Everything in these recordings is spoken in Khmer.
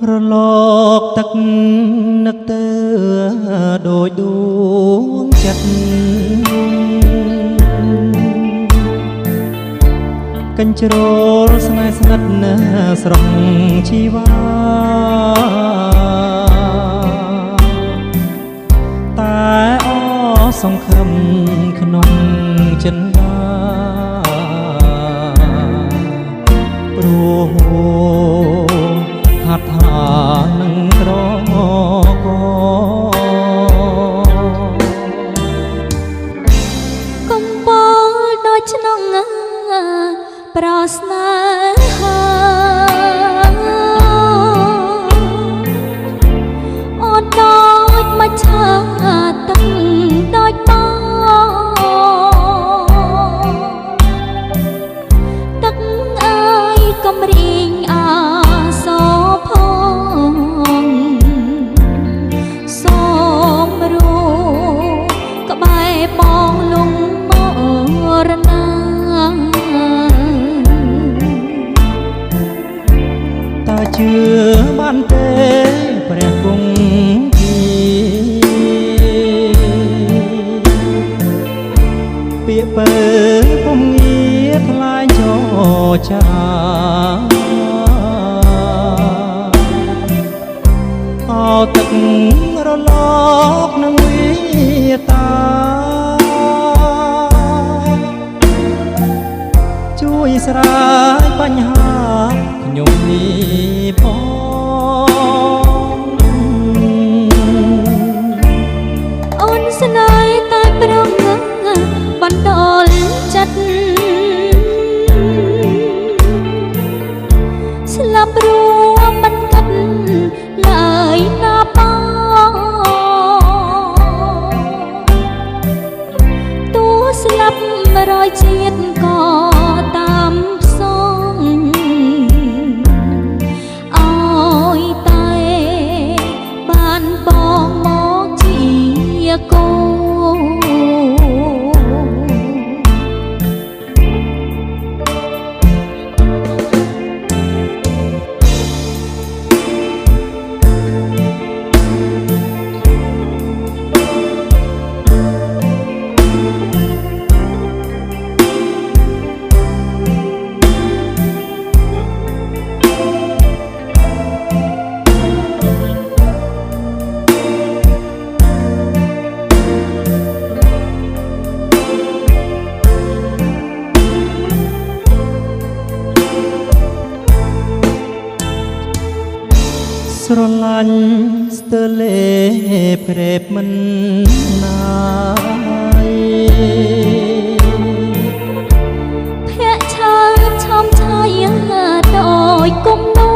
រលកទឹកនឹកទៅដោយដួងចិត្តកញ្ជ្រោលស្នេហ៍ស្និទ្ធណាស្រស់ជីវ៉ាតែអសង្ឃឹមក្នុងចិន្តាព្រោះហាត់ថានឹងត្រកកំពល់ដូចឆ្នាំងប្រស្នេហាអូនដូចមកឆាទឹកដូចទឹកអើយកំរៀងអាសផងសូមรู้ក្បែរបងលងមរណាតើជឿបានទេព្រះគង់ពាក្យពើពុំងារថ្លៃចោចាអោទឹករលកនឹងវាតាជួយស្រាយបញ្ហាខ្ញុំនេះផងអូនស្នេហ៍តែប្រងបន្តចិត្តស្លាប់រួមមិនកាត់ឡើយណាបងទោះស្លាប់រយជាតិក៏តាមផ្សងអើយតែបានបងមកជាកូនស្រឡាញ់ស្ទើលេព្រេបមិនណាយភ័ក្រឆើឆំឆាយដោយគុំនូ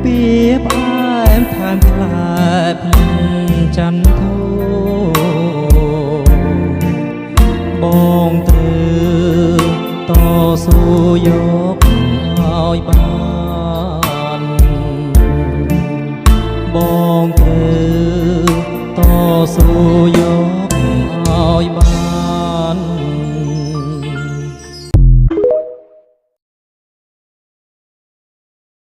ពីផ្អែមថែមផ្លែភ្លឺចន្ទធូបងត្រូវតស៊ូយកឲ្យបានបងត្រូវតស៊ូយកឲ្យបាន